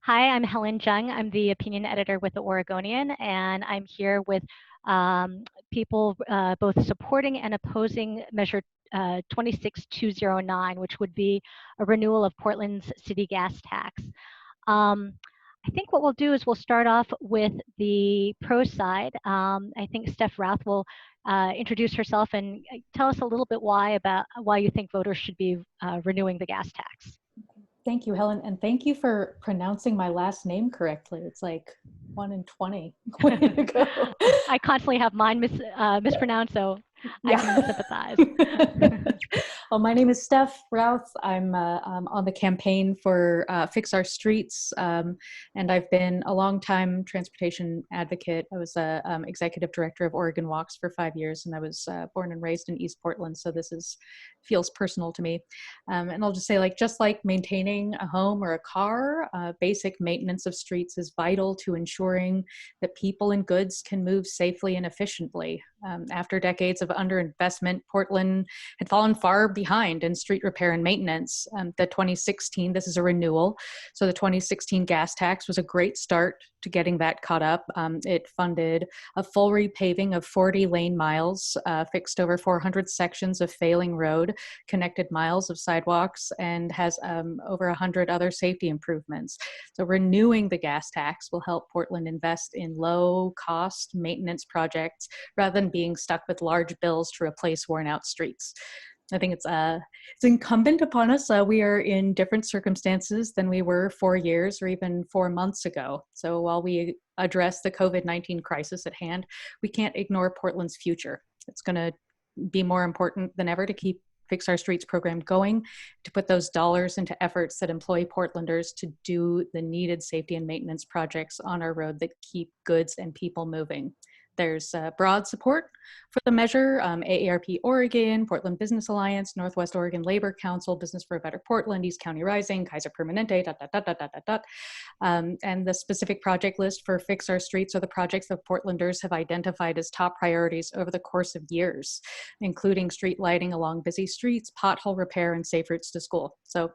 Hi, I'm Helen Jung. I'm the opinion editor with the Oregonian, and I'm here with people both supporting and opposing Measure 26209, which would be a renewal of Portland's city gas tax. I think what we'll do is we'll start off with the pro side. I think Steph Routh will introduce herself and tell us a little bit why you think voters should be renewing the gas tax. Thank you, Helen, and thank you for pronouncing my last name correctly. It's like 1 in 20. Way to go. I constantly have mine mispronounced, so yeah. I can sympathize. Well, my name is Steph Routh. I'm on the campaign for Fix Our Streets, and I've been a longtime transportation advocate. I was executive director of Oregon Walks for 5 years, and I was born and raised in East Portland, so this feels personal to me. And I'll just say, just like maintaining a home or a car, basic maintenance of streets is vital to ensuring that people and goods can move safely and efficiently. After decades of underinvestment, Portland had fallen far behind in street repair and maintenance. The 2016, this is a renewal, so the 2016 gas tax was a great start to getting that caught up. It funded a full repaving of 40 lane miles, fixed over 400 sections of failing road, connected miles of sidewalks, and has over 100 other safety improvements. So renewing the gas tax will help Portland invest in low-cost maintenance projects rather than being stuck with large bills to replace worn-out streets. I think it's incumbent upon us. We are in different circumstances than we were 4 years or even 4 months ago. So while we address the COVID-19 crisis at hand, we can't ignore Portland's future. It's going to be more important than ever to keep Fix Our Streets program going, to put those dollars into efforts that employ Portlanders to do the needed safety and maintenance projects on our road that keep goods and people moving. There's broad support for the measure. AARP Oregon, Portland Business Alliance, Northwest Oregon Labor Council, Business for a Better Portland, East County Rising, Kaiser Permanente, and the specific project list for Fix Our Streets are the projects that Portlanders have identified as top priorities over the course of years, including street lighting along busy streets, pothole repair, and safe routes to school. So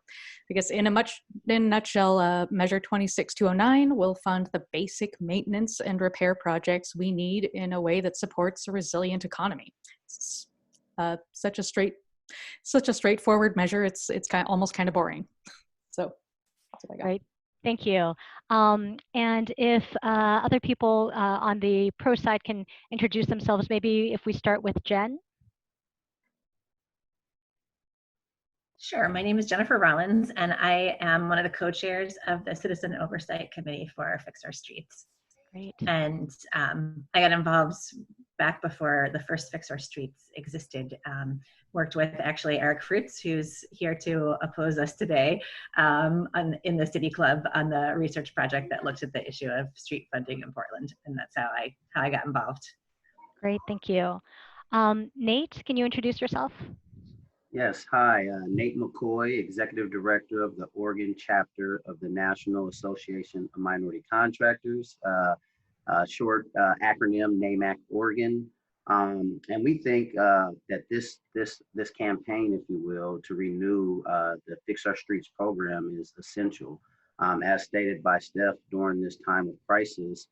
I guess in a nutshell, Measure 26209 will fund the basic maintenance and repair projects we need in a way that supports a resilient economy. It's such a straightforward measure. It's almost kind of boring. So that's what I got. Great, thank you. And if other people on the pro side can introduce themselves, maybe if we start with Jen. Sure. My name is Jennifer Rollins, and I am one of the co-chairs of the Citizen Oversight Committee for Fix Our Streets. Great. And I got involved back before the first Fix Our Streets existed. Worked with actually Eric Fruits, who's here to oppose us today, in the City Club on the research project that looked at the issue of street funding in Portland, and that's how I got involved. Great, thank you. Nate, can you introduce yourself? Yes, hi, Nate McCoy, Executive Director of the Oregon chapter of the National Association of Minority Contractors, short acronym NAMAC Oregon. And we think that this campaign, if you will, to renew the Fix Our Streets program is essential. As stated by Steph, during this time of crisis,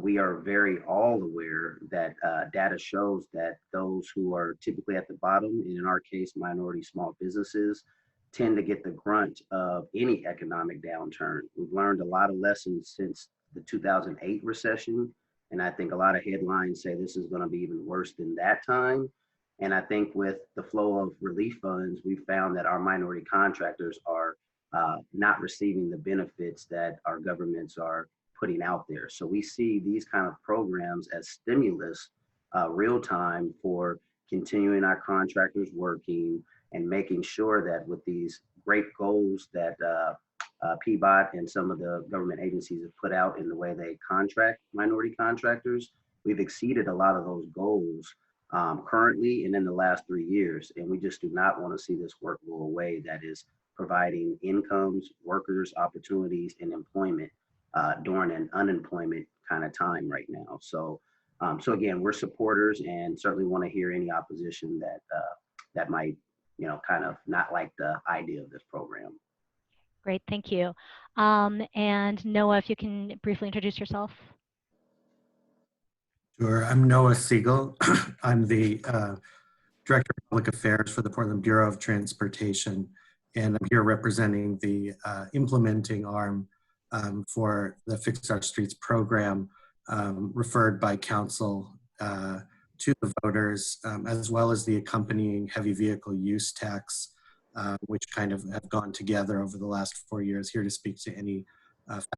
we are very all aware that data shows that those who are typically at the bottom, and in our case, minority small businesses, tend to get the grunt of any economic downturn. We've learned a lot of lessons since the 2008 recession, and I think a lot of headlines say this is going to be even worse than that time. And I think with the flow of relief funds, we found that our minority contractors are not receiving the benefits that our governments are putting out there. So we see these kind of programs as stimulus real time for continuing our contractors working and making sure that with these great goals that PBOT and some of the government agencies have put out in the way they contract minority contractors, we've exceeded a lot of those goals currently and in the last 3 years. And we just do not want to see this work go away that is providing incomes, workers, opportunities, and employment during an unemployment kind of time right now. So again, we're supporters and certainly want to hear any opposition that might, kind of not like the idea of this program. Great, thank you. And Noah, if you can briefly introduce yourself. Sure, I'm Noah Siegel. I'm the Director of Public Affairs for the Portland Bureau of Transportation, and I'm here representing the implementing arm for the Fix Our Streets program, referred by council to the voters, as well as the accompanying heavy vehicle use tax, which kind of have gone together over the last 4 years. Here to speak to any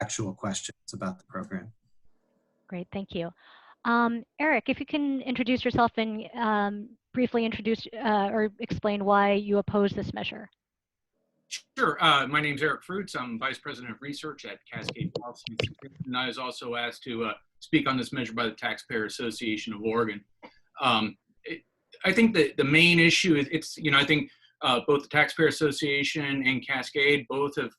factual questions about the program. Great, thank you. Eric, if you can introduce yourself and briefly introduce or explain why you oppose this measure. Sure. My name is Eric Fruits. I'm Vice President of Research at Cascade Policy Institute, and I was also asked to speak on this measure by the Taxpayer Association of Oregon. I think that the main issue is, I think both the Taxpayer Association and Cascade both have,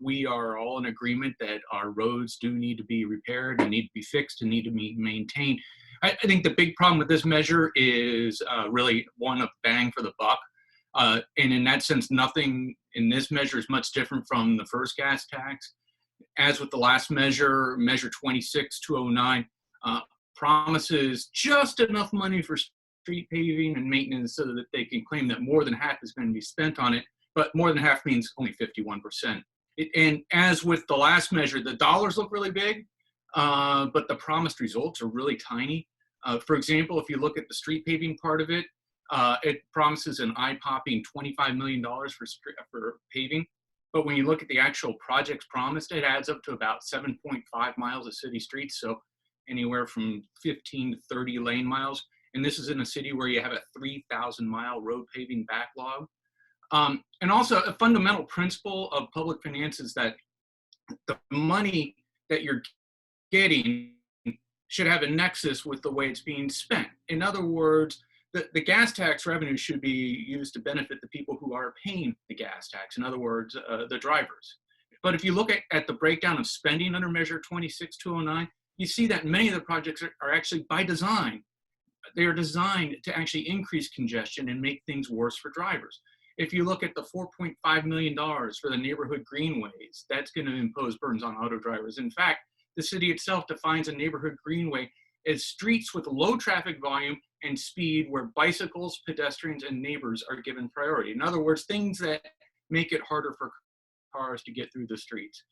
we are all in agreement that our roads do need to be repaired and need to be fixed and need to be maintained. I think the big problem with this measure is really one of bang for the buck. And in that sense, nothing in this measure is much different from the first gas tax. As with the last measure, Measure 26209, promises just enough money for street paving and maintenance so that they can claim that more than half is going to be spent on it, but more than half means only 51%. And as with the last measure, the dollars look really big, but the promised results are really tiny. For example, if you look at the street paving part of it, it promises an eye-popping $25 million for paving. But when you look at the actual projects promised, it adds up to about 7.5 miles of city streets, so anywhere from 15 to 30 lane miles. And this is in a city where you have a 3,000-mile road paving backlog. And also a fundamental principle of public finance is that the money that you're getting should have a nexus with the way it's being spent. In other words, the gas tax revenue should be used to benefit the people who are paying the gas tax. In other words, the drivers. But if you look at the breakdown of spending under Measure 26209, you see that many of the projects are actually by design. They are designed to actually increase congestion and make things worse for drivers. If you look at the $4.5 million for the neighborhood greenways, that's going to impose burdens on auto drivers. In fact, the city itself defines a neighborhood greenway as streets with low traffic volume and speed where bicycles, pedestrians, and neighbors are given priority. In other words, things that make it harder for cars to get through the streets.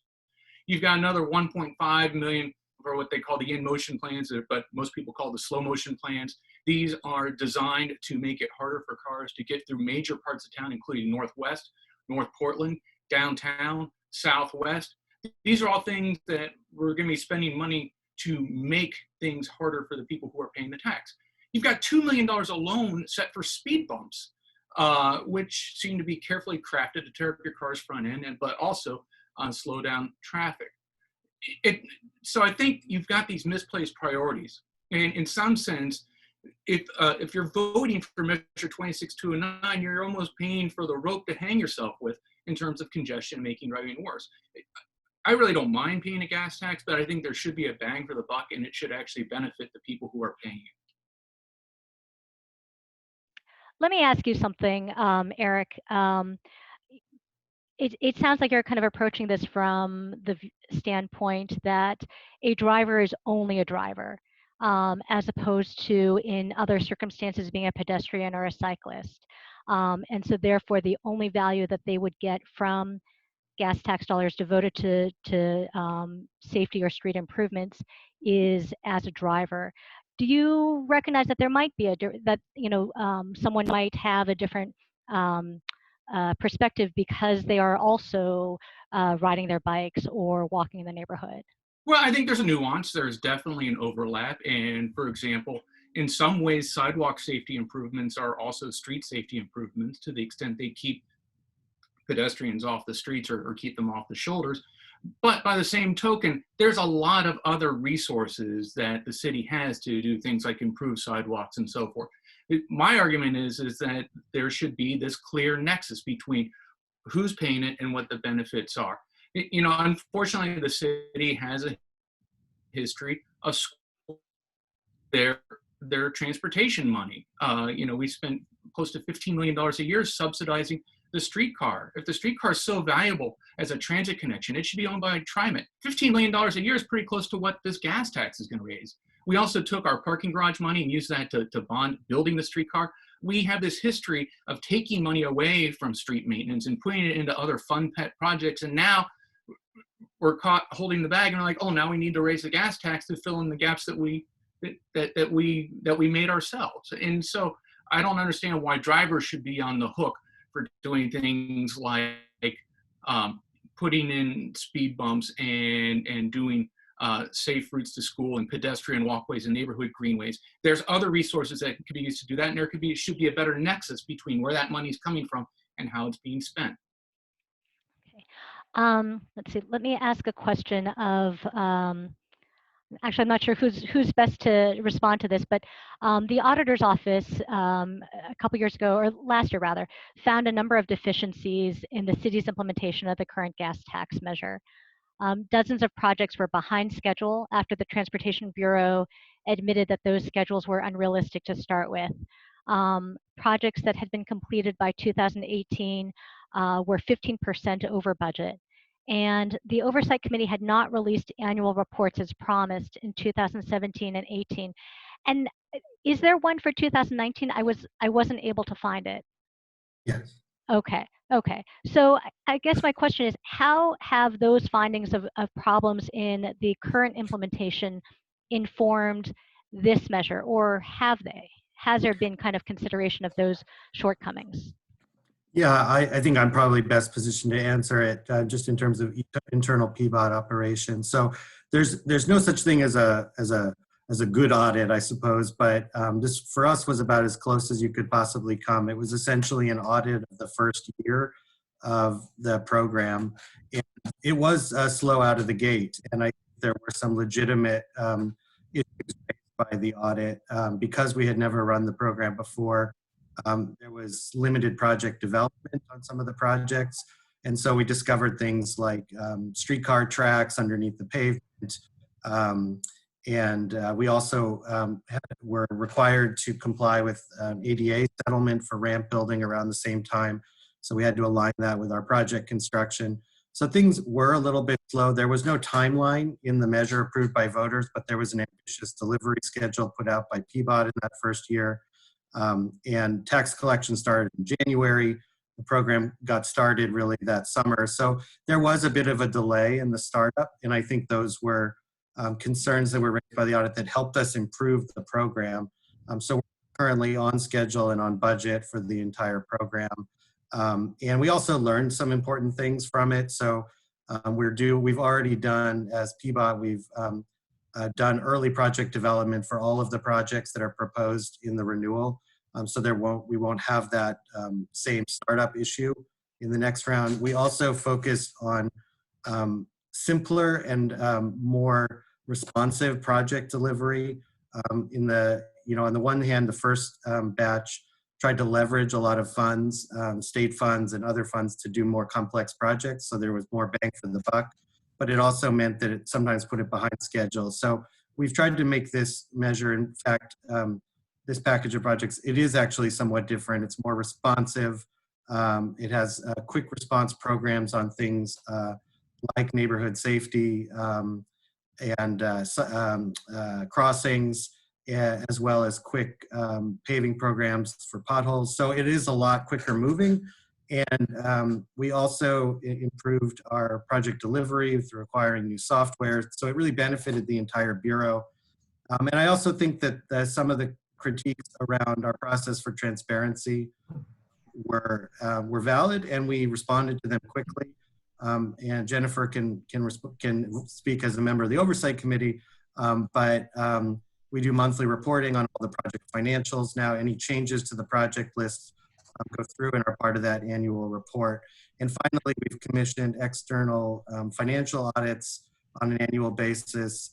You've got another 1.5 million for what they call the in-motion plans, but most people call the slow motion plans. These are designed to make it harder for cars to get through major parts of town, including Northwest, North Portland, downtown, Southwest. These are all things that we're going to be spending money to make things harder for the people who are paying the tax. You've got $2 million alone set for speed bumps, which seem to be carefully crafted to tear up your car's front end, but also slow down traffic. So I think you've got these misplaced priorities. And in some sense, if you're voting for Measure 26209, you're almost paying for the rope to hang yourself with in terms of congestion making driving worse. I really don't mind paying a gas tax, but I think there should be a bang for the buck, and it should actually benefit the people who are paying it. Let me ask you something, Eric. It sounds like you're kind of approaching this from the standpoint that a driver is only a driver, as opposed to in other circumstances being a pedestrian or a cyclist. And so therefore the only value that they would get from gas tax dollars devoted to safety or street improvements is as a driver. Do you recognize that there might be someone might have a different perspective because they are also riding their bikes or walking in the neighborhood? Well, I think there's a nuance. There's definitely an overlap. And for example, in some ways, sidewalk safety improvements are also street safety improvements to the extent they keep pedestrians off the streets or keep them off the shoulders. But by the same token, there's a lot of other resources that the city has to do things like improve sidewalks and so forth. My argument is that there should be this clear nexus between who's paying it and what the benefits are. Unfortunately, the city has a history of their transportation money. We spent close to $15 million a year subsidizing the streetcar. If the streetcar is so valuable as a transit connection, it should be owned by TriMet. $15 million a year is pretty close to what this gas tax is going to raise. We also took our parking garage money and used that to bond building the streetcar. We have this history of taking money away from street maintenance and putting it into other fun pet projects. And now we're caught holding the bag and we're like, oh, now we need to raise the gas tax to fill in the gaps that we made ourselves. And so I don't understand why drivers should be on the hook for doing things like putting in speed bumps and doing safe routes to school and pedestrian walkways and neighborhood greenways. There's other resources that could be used to do that, and there should be a better nexus between where that money is coming from and how it's being spent. Okay. Let's see. Let me ask a question of. Actually, I'm not sure who's best to respond to this, but the auditor's office a couple years ago, or last year rather, found a number of deficiencies in the city's implementation of the current gas tax measure. Dozens of projects were behind schedule after the Transportation Bureau admitted that those schedules were unrealistic to start with. Projects that had been completed by 2018 were 15% over budget. And the Oversight Committee had not released annual reports as promised in 2017 and 18. And is there one for 2019? I wasn't able to find it. Yes. Okay. So I guess my question is, how have those findings of problems in the current implementation informed this measure, or have they? Has there been kind of consideration of those shortcomings? Yeah, I think I'm probably best positioned to answer it just in terms of internal PBOT operations. So there's no such thing as a good audit, I suppose, but this for us was about as close as you could possibly come. It was essentially an audit of the first year of the program, and it was slow out of the gate. And I think there were some legitimate issues raised by the audit because we had never run the program before. There was limited project development on some of the projects. And so we discovered things like streetcar tracks underneath the pavement. We also were required to comply with ADA settlement for ramp building around the same time. So we had to align that with our project construction. So things were a little bit slow. There was no timeline in the measure approved by voters, but there was an ambitious delivery schedule put out by PBOT in that first year. And tax collection started in January. The program got started really that summer. So there was a bit of a delay in the startup. And I think those were concerns that were raised by the audit that helped us improve the program. So we're currently on schedule and on budget for the entire program. And we also learned some important things from it. So we've already done, as PBOT, we've done early project development for all of the projects that are proposed in the renewal. So we won't have that same startup issue in the next round. We also focused on simpler and more responsive project delivery. On the one hand, the first batch tried to leverage a lot of funds, state funds and other funds, to do more complex projects. So there was more bang for the buck, but it also meant that it sometimes put it behind schedule. So we've tried to make this measure, in fact, this package of projects, it is actually somewhat different. It's more responsive. It has quick response programs on things like neighborhood safety and crossings, as well as quick paving programs for potholes. So it is a lot quicker moving. And we also improved our project delivery through acquiring new software. So it really benefited the entire Bureau. And I also think that some of the critiques around our process for transparency were valid, and we responded to them quickly. And Jennifer can speak as a member of the Oversight Committee, but we do monthly reporting on all the project financials now. Any changes to the project list go through and are part of that annual report. And finally, we've commissioned external financial audits on an annual basis.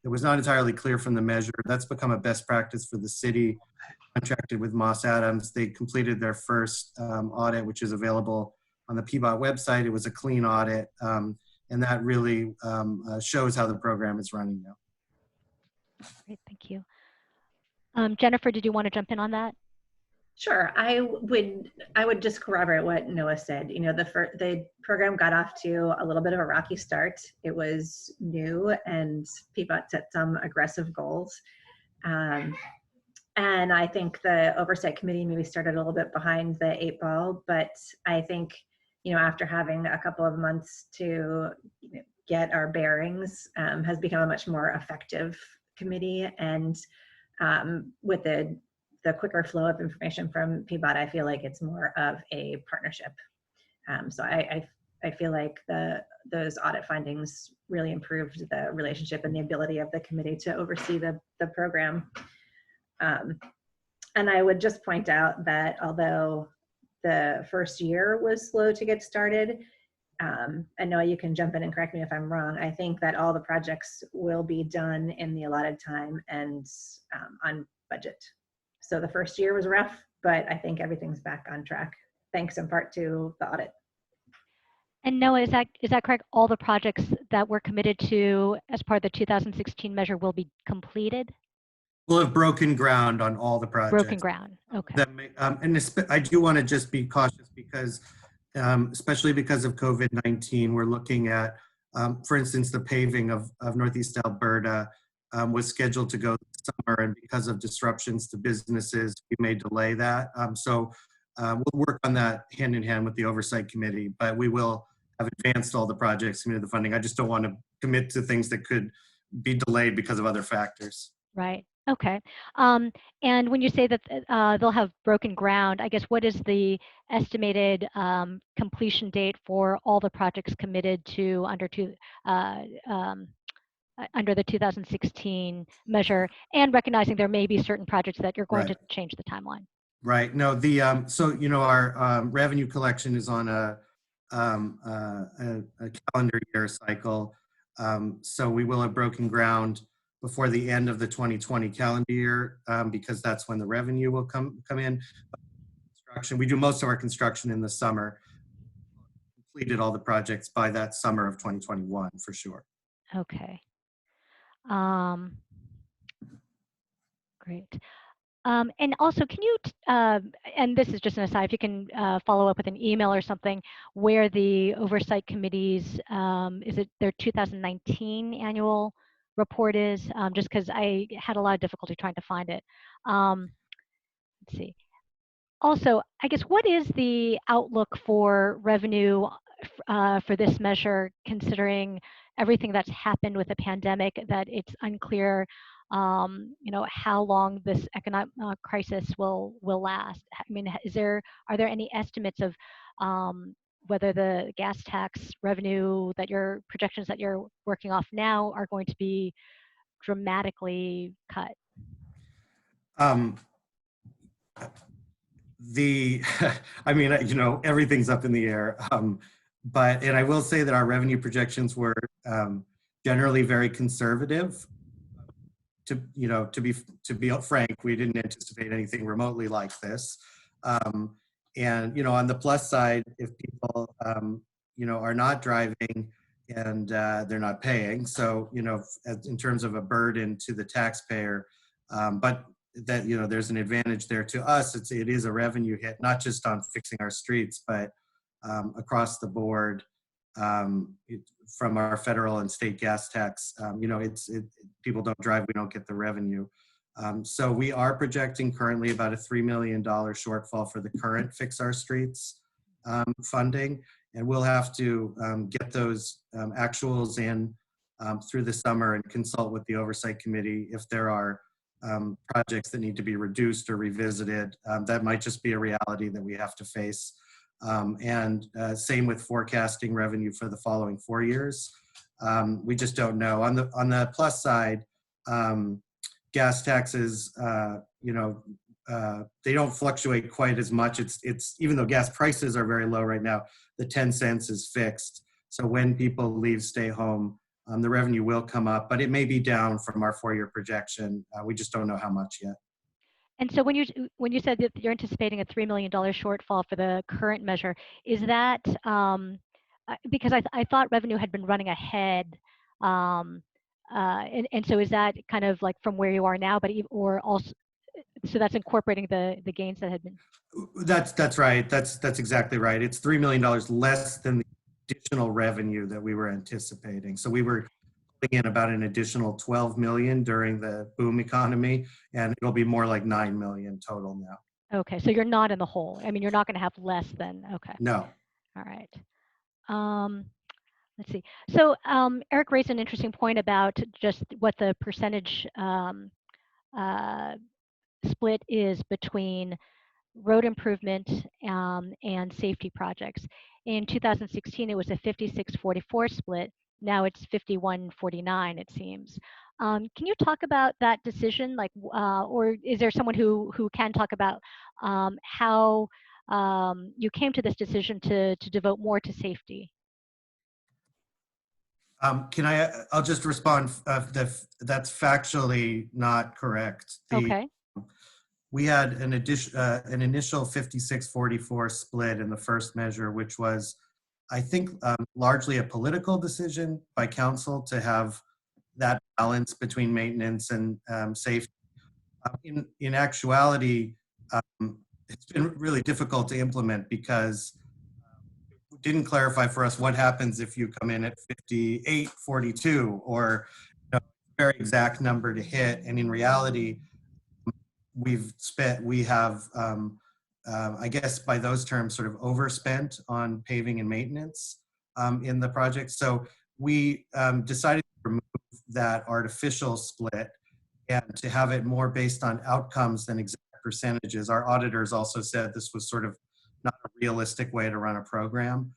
It was not entirely clear from the measure. That's become a best practice for the city. Contracted with Moss Adams. They completed their first audit, which is available on the PBOT website. It was a clean audit, and that really shows how the program is running now. Great, thank you. Jennifer, did you want to jump in on that? Sure, I would just corroborate what Noah said. You know, the program got off to a little bit of a rocky start. It was new, and PBOT set some aggressive goals. And I think the oversight committee maybe started a little bit behind the 8 ball, but I think, you know, after having a couple of months to get our bearings, has become a much more effective committee. And with the quicker flow of information from PBOT, I feel like it's more of a partnership. So I feel like those audit findings really improved the relationship and the ability of the committee to oversee the program. And I would just point out that although the first year was slow to get started, I know you can jump in and correct me if I'm wrong, I think that all the projects will be done in the allotted time and on budget. So the first year was rough, but I think everything's back on track, thanks in part to the audit. And Noah, is that correct? All the projects that were committed to as part of the 2016 measure will be completed? We'll have broken ground on all the projects. Broken ground, okay. And I do want to just be cautious because, especially because of COVID-19, we're looking at, for instance, the paving of Northeast Alberta was scheduled to go this summer, and because of disruptions to businesses, we may delay that. So we'll work on that hand in hand with the Oversight Committee, but we will have advanced all the projects, committed the funding. I just don't want to commit to things that could be delayed because of other factors. Right. Okay. And when you say that they'll have broken ground, I guess what is the estimated completion date for all the projects committed to under the 2016 measure, and recognizing there may be certain projects that you're going to change the timeline? Right. No, so, you know, our revenue collection is on a calendar year cycle. So we will have broken ground before the end of the 2020 calendar year, because that's when the revenue will come in. Construction, we do most of our construction in the summer. Completed all the projects by that summer of 2021 for sure. Okay. Great. And also, can you, and this is just an aside, if you can follow up with an email or something, where the Oversight Committee's, is it their 2019 annual report is, just because I had a lot of difficulty trying to find it. Let's see. Also, I guess, what is the outlook for revenue for this measure, considering everything that's happened with the pandemic, that it's unclear you know, how long this economic crisis will last? I mean, are there any estimates of whether the gas tax revenue projections that you're working off now are going to be dramatically cut? I mean, you know, everything's up in the air. And I will say that our revenue projections were generally very conservative. To be frank, we didn't anticipate anything remotely like this. And, you know, on the plus side, if people, you know, are not driving and they're not paying, so, you know, in terms of a burden to the taxpayer, but that, you know, there's an advantage there to us. It is a revenue hit, not just on fixing our streets, but across the board. From our federal and state gas tax, you know, people don't drive, we don't get the revenue. So we are projecting currently about a $3 million shortfall for the current Fix Our Streets funding, and we'll have to get those actuals in through the summer and consult with the Oversight Committee if there are projects that need to be reduced or revisited. That might just be a reality that we have to face. And same with forecasting revenue for the following 4 years. We just don't know. On the plus side, gas taxes, you know, they don't fluctuate quite as much. It's even though gas prices are very low right now, the 10 cents is fixed. So when people leave, stay home, the revenue will come up, but it may be down from our 4-year projection. We just don't know how much yet. And so when you said that you're anticipating a $3 million shortfall for the current measure, is that because I thought revenue had been running ahead, and so is that kind of like from where you are now, but So that's incorporating the gains that had been. That's right. That's exactly right. It's $3 million less than the additional revenue that we were anticipating. So we were putting in about an additional 12 million during the boom economy, and it'll be more like 9 million total now. Okay, so you're not in the hole. I mean, you're not going to have less than, okay. No. All right. Let's see. So Eric raised an interesting point about just what the percentage split is between road improvement and safety projects. In 2016, it was a 56-44 split. Now it's 51-49, it seems. Can you talk about that decision? Like, or is there someone who can talk about how you came to this decision to devote more to safety? I'll just respond. That's factually not correct. Okay. We had an initial 56-44 split in the first measure, which was, I think, largely a political decision by council to have that balance between maintenance and safety. In actuality, it's been really difficult to implement because it didn't clarify for us what happens if you come in at 58-42 or a very exact number to hit. And in reality, we have, I guess by those terms, sort of overspent on paving and maintenance in the project. So we decided to remove that artificial split and to have it more based on outcomes than exact percentages. Our auditors also said this was sort of not a realistic way to run a program.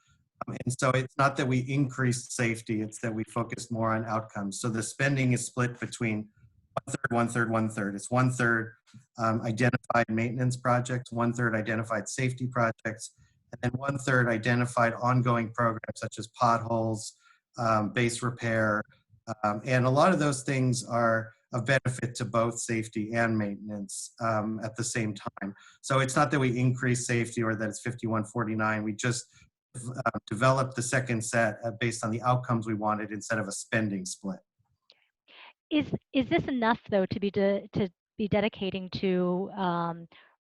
And so it's not that we increased safety, it's that we focused more on outcomes. So the spending is split between one third. It's 1/3 identified maintenance projects, 1/3 identified safety projects, and then 1/3 identified ongoing programs such as potholes, base repair, and a lot of those things are of benefit to both safety and maintenance at the same time. So it's not that we increase safety or that it's 51-49. We just developed the second set based on the outcomes we wanted instead of a spending split. Is this enough though to be dedicating to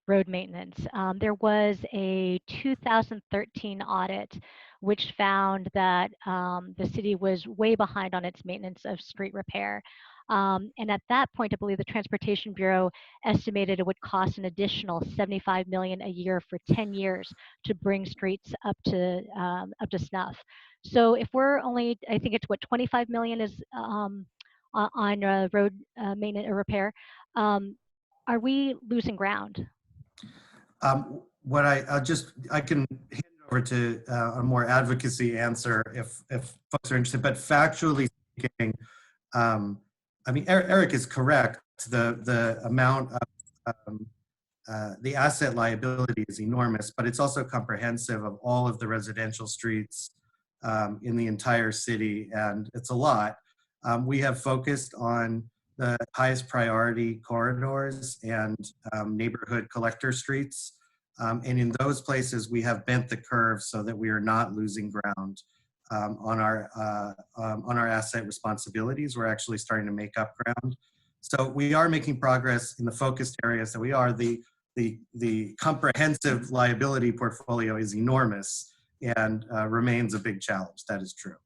road maintenance? There was a 2013 audit which found that the city was way behind on its maintenance of street repair. And at that point, I believe the Transportation Bureau estimated it would cost an additional $75 million a year for 10 years to bring streets up to snuff. So if we're only, I think it's what, 25 million is on road maintenance or repair, are we losing ground? I can hand it over to a more advocacy answer if folks are interested, but factually speaking, I mean, Eric is correct. The amount of the asset liability is enormous, but it's also comprehensive of all of the residential streets in the entire city, and it's a lot. We have focused on the highest priority corridors and neighborhood collector streets. And in those places, we have bent the curve so that we are not losing ground on our asset responsibilities. We're actually starting to make up ground. So we are making progress in the focused areas that we are. The comprehensive liability portfolio is enormous and remains a big challenge. That is true.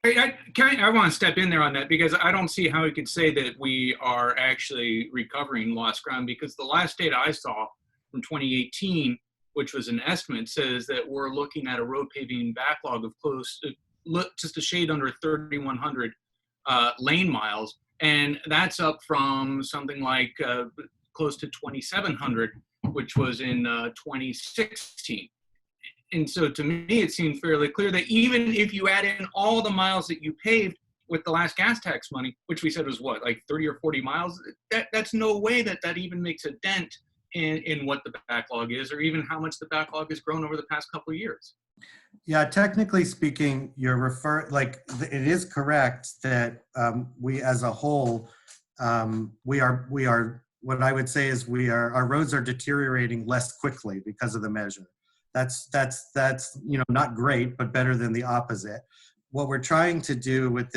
I want to step in there on that because I don't see how we could say that we are actually recovering lost ground, because the last data I saw from 2018, which was an estimate, says that we're looking at a road paving backlog of just a shade under 3,100 lane miles. And that's up from something like close to 2,700, which was in 2016. And so to me, it seemed fairly clear that even if you add in all the miles that you paved with the last gas tax money, which we said was what, like 30 or 40 miles, that's no way that even makes a dent in what the backlog is, or even how much the backlog has grown over the past couple of years. Yeah, technically speaking, it is correct that we as a whole, we are, what I would say is our roads are deteriorating less quickly because of the measure. That's not great, but better than the opposite. what we're trying to do with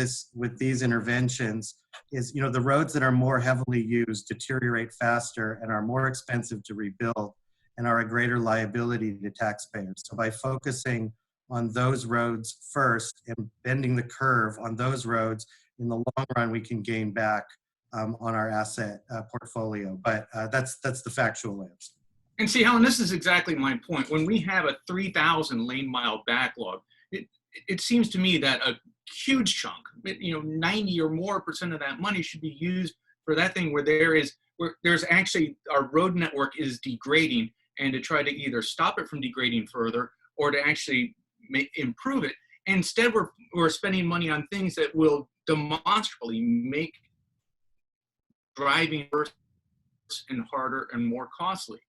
these interventions is, the roads that are more heavily used deteriorate faster and are more expensive to rebuild and are a greater liability to taxpayers. So by focusing on those roads first and bending the curve on those roads, in the long run, we can gain back on our asset portfolio. But that's the factual answer. And see, Helen, this is exactly my point. When we have a 3,000 lane mile backlog, it seems to me that a huge chunk, 90 or more % of that money should be used for that thing where there's actually our road network is degrading, and to try to either stop it from degrading further or to actually improve it. And instead, we're spending money on things that will demonstrably make driving worse and harder and more costly.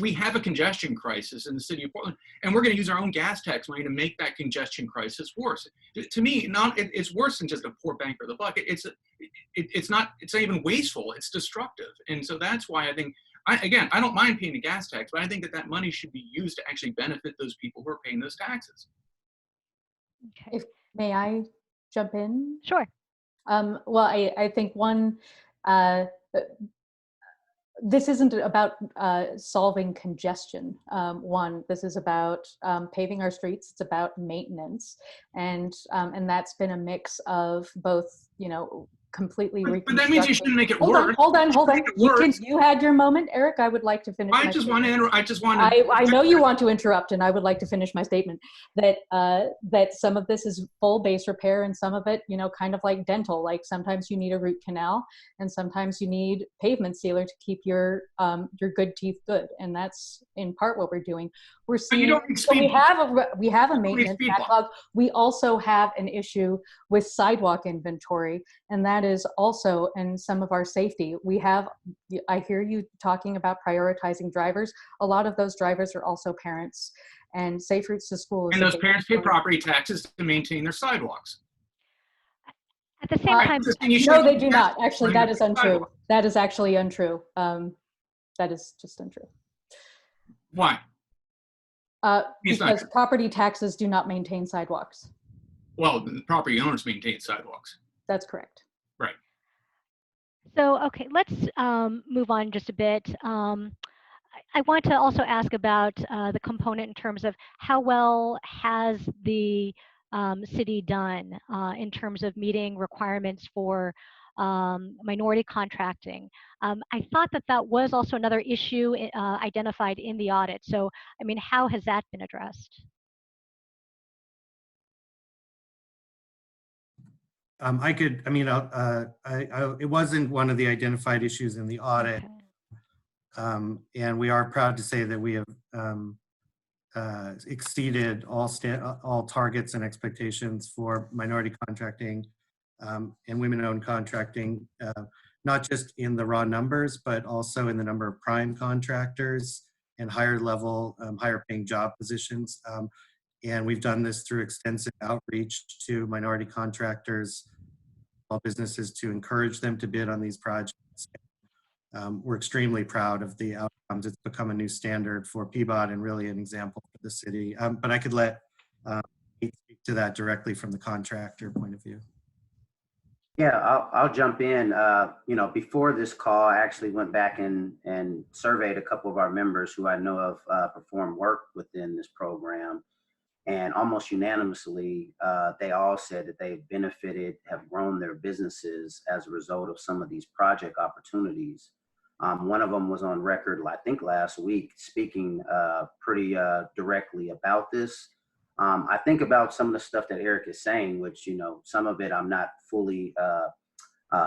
We have a congestion crisis in the city of Portland, and we're going to use our own gas tax money to make that congestion crisis worse. To me, it's worse than just a poor bang for the buck. It's not even wasteful. It's destructive, and so that's why I think. I don't mind paying the gas tax, but I think that money should be used to actually benefit those people who are paying those taxes. Okay. May I jump in? Sure. Well, I think this isn't about solving congestion. This is about paving our streets. It's about maintenance, and that's been a mix of both, completely But that means you shouldn't make it worse. Hold on. You had your moment, Eric. I would like to finish. I just want to. I know you want to interrupt, and I would like to finish my statement that some of this is full base repair, and some of it, kind of like dental. Like sometimes you need a root canal, and sometimes you need pavement sealer to keep your good teeth good, and that's in part what we're doing. We're seeing. So we have a maintenance backlog. We also have an issue with sidewalk inventory, and that is also in some of our safety. I hear you talking about prioritizing drivers. A lot of those drivers are also parents, and safe routes to school. And those parents pay property taxes to maintain their sidewalks. At the same time, no, they do not. Actually, that is untrue. That is actually untrue. That is just untrue. Why? Because property taxes do not maintain sidewalks. Well, the property owners maintain sidewalks. That's correct. Right. So, okay, let's move on just a bit. I want to also ask about the component in terms of how well has the city done in terms of meeting requirements for minority contracting. I thought that was also another issue identified in the audit. So, I mean, how has that been addressed? It wasn't one of the identified issues in the audit. Okay. And we are proud to say that we have exceeded all targets and expectations for minority contracting and women-owned contracting, not just in the raw numbers, but also in the number of prime contractors and higher level, higher paying job positions. And we've done this through extensive outreach to minority contractors, small businesses, to encourage them to bid on these projects. We're extremely proud of the outcomes. It's become a new standard for Peabody and really an example for the city. But I could let Nate speak to that directly from the contractor point of view. Yeah, I'll jump in. Before this call, I actually went back and surveyed a couple of our members who I know have performed work within this program. And almost unanimously, they all said that they've benefited, have grown their businesses as a result of some of these project opportunities. One of them was on record, I think last week, speaking pretty directly about this. I think about some of the stuff that Eric is saying, which, some of it I'm not fully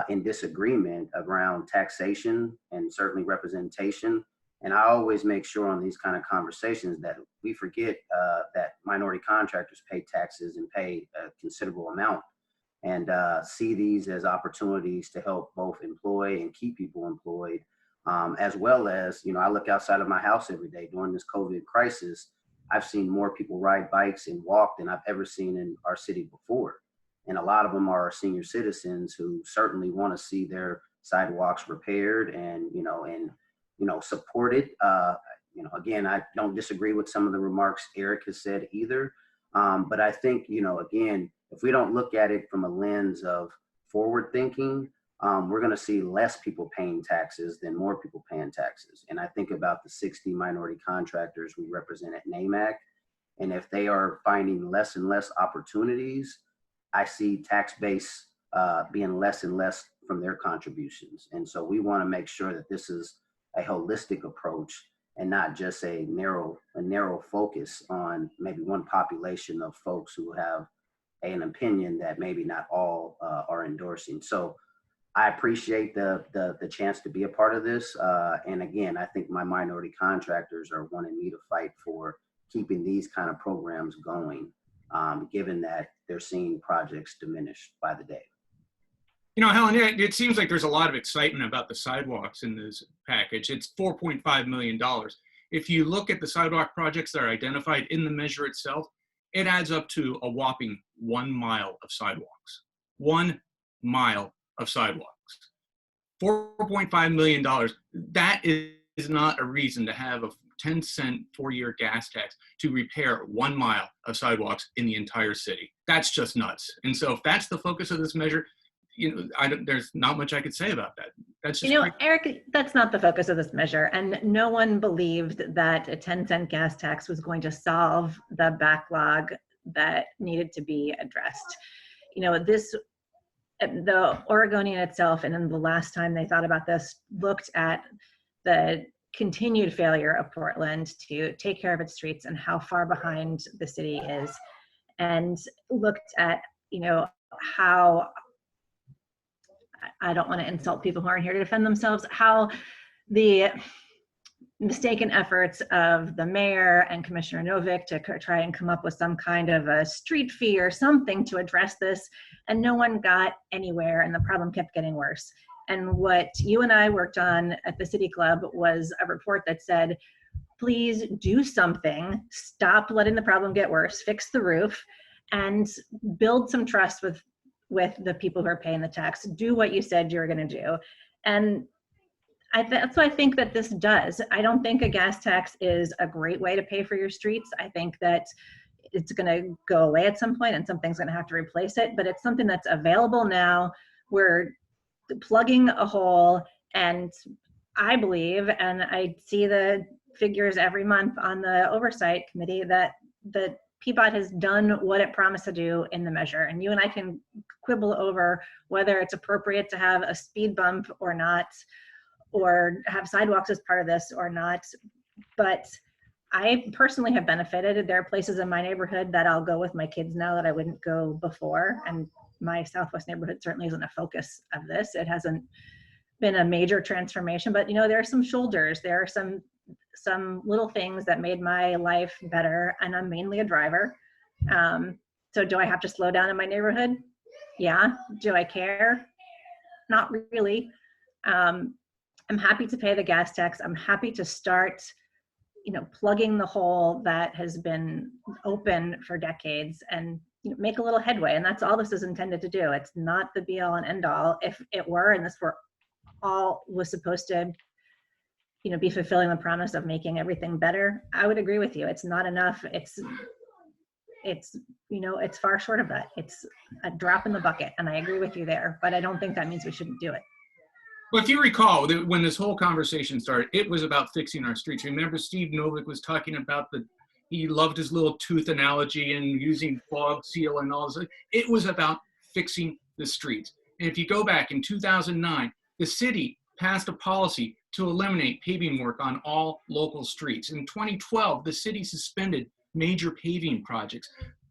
in disagreement around taxation and certainly representation. And I always make sure on these kind of conversations that we forget that minority contractors pay taxes and pay a considerable amount, and see these as opportunities to help both employ and keep people employed, as well as, I look outside of my house every day during this COVID crisis. I've seen more people ride bikes and walk than I've ever seen in our city before. And a lot of them are senior citizens who certainly want to see their sidewalks repaired and, supported. Again, I don't disagree with some of the remarks Eric has said either. But I think, again, if we don't look at it from a lens of forward thinking, we're going to see less people paying taxes than more people paying taxes. And I think about the 60 minority contractors we represent at NAMAC. And if they are finding less and less opportunities, I see tax base being less and less from their contributions. And so we want to make sure that this is a holistic approach and not just a narrow focus on maybe one population of folks who have an opinion that maybe not all are endorsing. So I appreciate the chance to be a part of this. And again, I think my minority contractors are wanting me to fight for keeping these kind of programs going, given that they're seeing projects diminish by the day. You know, Helen, it seems like there's a lot of excitement about the sidewalks in this package. It's $4.5 million. If you look at the sidewalk projects that are identified in the measure itself, it adds up to a whopping 1 mile of sidewalks. 1 mile of sidewalks. $4.5 million. That is not a reason to have a 10-cent 4-year gas tax to repair 1 mile of sidewalks in the entire city. That's just nuts. And so if that's the focus of this measure, you know, there's not much I could say about that. That's just, you know, Eric, that's not the focus of this measure. And no one believed that a 10-cent gas tax was going to solve the backlog that needed to be addressed. You know, the Oregonian itself, and then the last time they thought about this, looked at the continued failure of Portland to take care of its streets and how far behind the city is, and looked at, you know, how, I don't want to insult people who aren't here to defend themselves, how the mistaken efforts of the mayor and Commissioner Novick to try and come up with some kind of a street fee or something to address this, and no one got anywhere, and the problem kept getting worse. And what you and I worked on at the City Club was a report that said, please do something, stop letting the problem get worse, fix the roof, and build some trust with the people who are paying the tax. Do what you said you were going to do. And that's what I think that this does. I don't think a gas tax is a great way to pay for your streets. I think that it's going to go away at some point and something's going to have to replace it, but it's something that's available now. We're plugging a hole, and I believe, and I see the figures every month on the oversight committee, that the PBOT has done what it promised to do in the measure. And you and I can quibble over whether it's appropriate to have a speed bump or not, or have sidewalks as part of this or not. But I personally have benefited. There are places in my neighborhood that I'll go with my kids now that I wouldn't go before. And my Southwest neighborhood certainly isn't a focus of this. It hasn't been a major transformation, but you know, there are some shoulders, there are some little things that made my life better, and I'm mainly a driver. So do I have to slow down in my neighborhood? Yeah. Do I care? Not really. I'm happy to pay the gas tax. I'm happy to start, you know, plugging the hole that has been open for decades and, you know, make a little headway. And that's all this is intended to do. It's not the be all and end all. If it were, and this were all was supposed to, you know, be fulfilling the promise of making everything better, I would agree with you. It's not enough. It's, you know, it's far short of that. It's a drop in the bucket. And I agree with you there, but I don't think that means we shouldn't do it. well, if you recall, when this whole conversation started, it was about fixing our streets. Remember, Steve Novick was talking about he loved his little tooth analogy and using fog seal and all this. It was about fixing the streets. And if you go back in 2009, the city passed a policy to eliminate paving work on all local streets. In 2012, the city suspended major paving projects.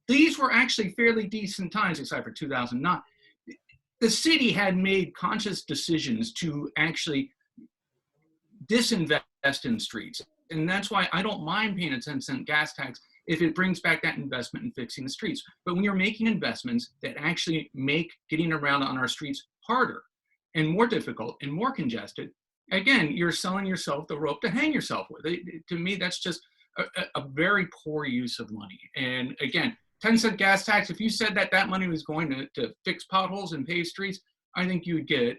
These were actually fairly decent times, except for 2009. The city had made conscious decisions to actually disinvest in streets. And that's why I don't mind paying a 10-cent gas tax if it brings back that investment in fixing the streets. But when you're making investments that actually make getting around on our streets harder and more difficult and more congested, again, you're selling yourself the rope to hang yourself with. To me, that's just a very poor use of money. And again, 10-cent gas tax, if you said that money was going to fix potholes and pave streets, I think you would get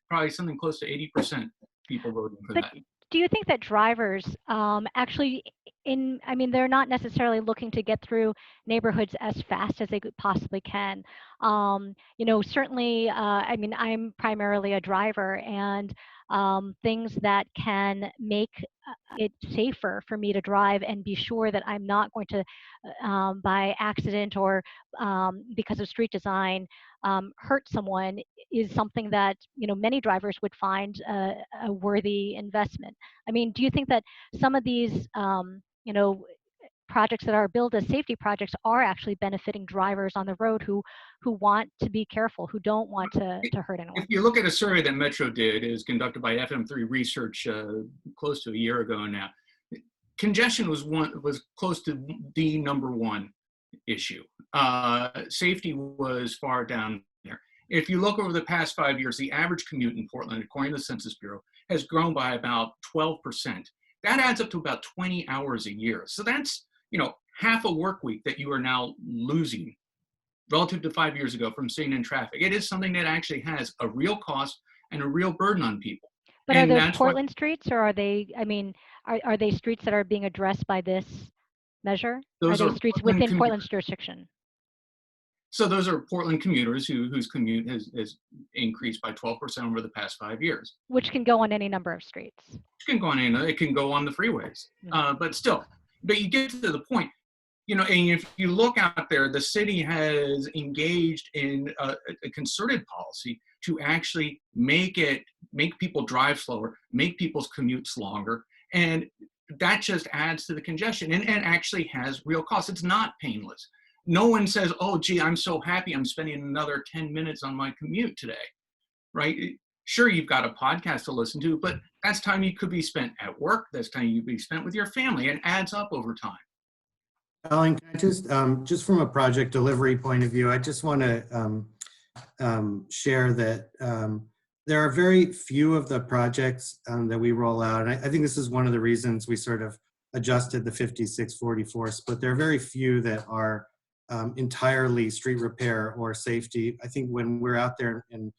probably something close to 80% people voting for that. do you think that drivers actually, I mean, they're not necessarily looking to get through neighborhoods as fast as they possibly can. You know, certainly, I mean, I'm primarily a driver, and things that can make it safer for me to drive and be sure that I'm not going to, by accident or because of street design, hurt someone is something that, you know, many drivers would find a worthy investment. I mean, do you think that some of these, you know, projects that are billed as safety projects are actually benefiting drivers on the road who want to be careful, who don't want to hurt anyone? If you look at a survey that Metro did, is conducted by FM3 Research close to a year ago now, congestion was close to the #1 issue. Safety was far down there. If you look over the past 5 years, the average commute in Portland, according to the Census Bureau, has grown by about 12%. That adds up to about 20 hours a year. So that's, you know, half a work week that you are now losing relative to 5 years ago from sitting in traffic. It is something that actually has a real cost and a real burden on people. But are those Portland streets, or are they, I mean, are they streets that are being addressed by this measure? Those are they streets within Portland's jurisdiction? So those are Portland commuters whose commute has increased by 12% over the past 5 years. Which can go on any number of streets. It can go on it can go on the freeways, but still, but you get to the point, you know, and if you look out there, the city has engaged in a concerted policy to actually make people drive slower, make people's commutes longer, and that just adds to the congestion and actually has real costs. It's not painless. No one says, oh, gee, I'm so happy I'm spending another 10 minutes on my commute today, right? Sure, you've got a podcast to listen to, but that's time you could be spent at work. That's time you could be spent with your family. It adds up over time. Alan, can I just from a project delivery point of view, I just want to share that there are very few of the projects that we roll out. And I think this is one of the reasons we sort of adjusted the 56-44 split. There are very few that are entirely street repair or safety. I think when we're out there and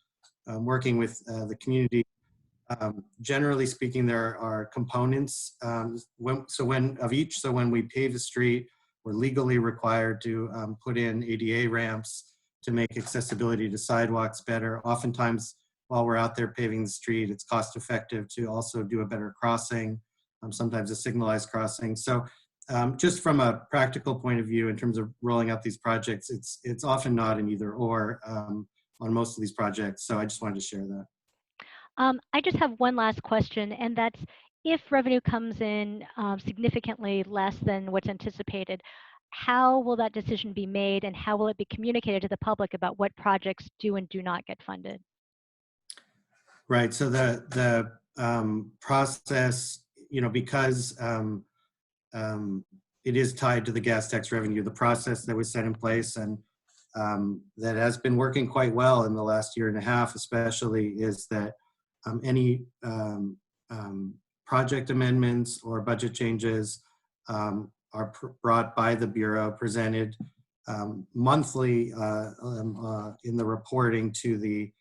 working with the community, generally speaking, there are components so when we pave a street, we're legally required to put in ADA ramps to make accessibility to sidewalks better. Oftentimes, while we're out there paving the street, it's cost effective to also do a better crossing, sometimes a signalized crossing. So just from a practical point of view, in terms of rolling out these projects, it's often not an either or on most of these projects. So I just wanted to share that. I just have one last question, and that's if revenue comes in significantly less than what's anticipated, how will that decision be made, and how will it be communicated to the public about what projects do and do not get funded? Right. So the process, you know, because it is tied to the gas tax revenue, the process that was set in place and that has been working quite well in the last year and a half, especially, is that any project amendments or budget changes are brought by the Bureau, presented monthly in the reporting to the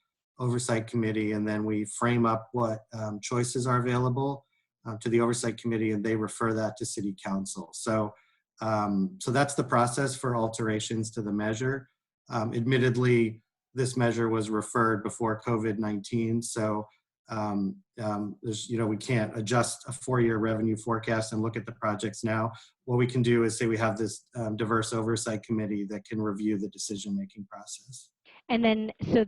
Oversight Committee, and then we frame up what choices are available to the Oversight Committee, and they refer that to City Council. So, so that's the process for alterations to the measure. Admittedly, this measure was referred before COVID-19, so there's, you know, we can't adjust a 4-year revenue forecast and look at the projects now. What we can do is say we have this diverse oversight committee that can review the decision-making process. And then, so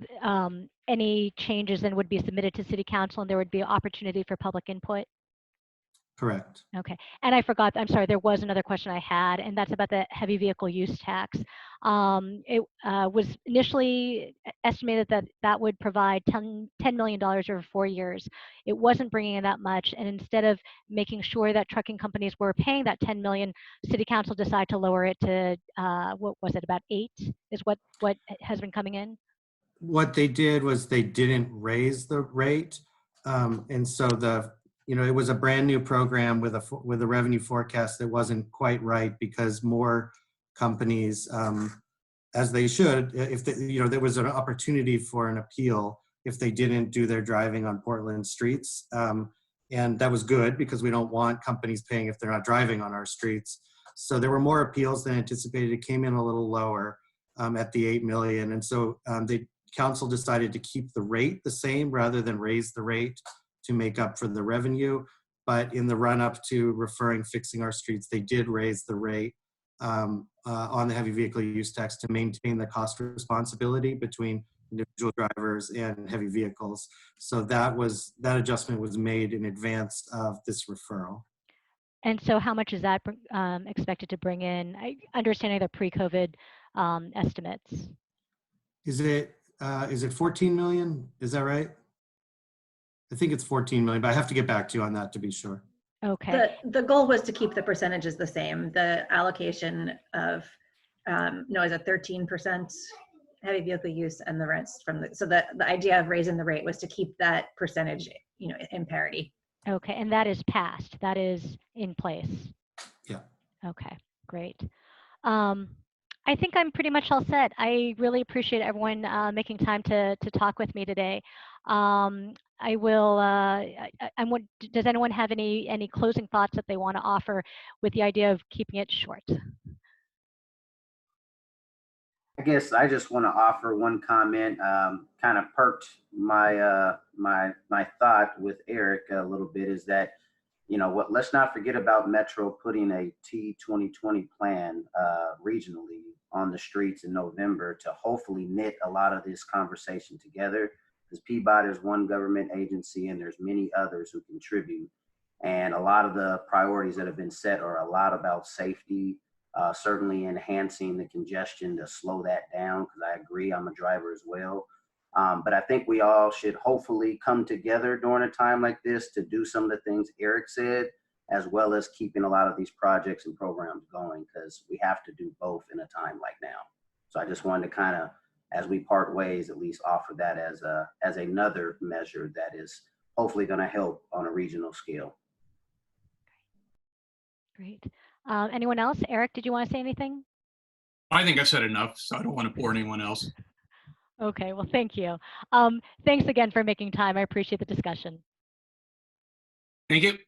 any changes then would be submitted to City Council, and there would be an opportunity for public input? Correct. Okay. And I forgot, I'm sorry, there was another question I had, and that's about the heavy vehicle use tax. It was initially estimated that that would provide $10 million over 4 years. It wasn't bringing in that much, and instead of making sure that trucking companies were paying that $10 million, City Council decided to lower it to, what was it, about 8 is what has been coming in? What they did was they didn't raise the rate, and so you know, it was a brand new program with a revenue forecast that wasn't quite right, because more companies, as they should, if you know, there was an opportunity for an appeal if they didn't do their driving on Portland streets. And that was good because we don't want companies paying if they're not driving on our streets. So there were more appeals than anticipated. It came in a little lower at the 8 million. And so the council decided to keep the rate the same rather than raise the rate to make up for the revenue. But in the run up to referring fixing our streets, they did raise the rate on the heavy vehicle use tax to maintain the cost responsibility between individual drivers and heavy vehicles. So that adjustment was made in advance of this referral. And so how much is that expected to bring in? Understanding the pre-COVID estimates. Is it 14 million? Is that right? I think it's 14 million, but I have to get back to you on that to be sure. Okay. The goal was to keep the percentages the same. The allocation of is a 13% heavy vehicle use, and the rest from so the idea of raising the rate was to keep that percentage, in parity. Okay, and that is passed. That is in place. Yeah. Okay, great. I think I'm pretty much all set. I really appreciate everyone making time to talk with me today. I will. Does anyone have any closing thoughts that they want to offer with the idea of keeping it short? I guess I just want to offer one comment. Kind of perked my my thought with Eric a little bit is that, let's not forget about Metro putting a T2020 plan regionally on the streets in November to hopefully knit a lot of this conversation together. Because PBOT is one government agency and there's many others who contribute. And a lot of the priorities that have been set are a lot about safety, certainly enhancing the congestion to slow that down, because I agree, I'm a driver as well. But I think we all should hopefully come together during a time like this to do some of the things Eric said, as well as keeping a lot of these projects and programs going, because we have to do both in a time like now. So I just wanted to kind of, as we part ways, at least offer that as another measure that is hopefully going to help on a regional scale. Great. Anyone else? Eric, did you want to say anything? I think I said enough, so I don't want to bore anyone else. Okay, well, thank you. Thanks again for making time. I appreciate the discussion. Thank you.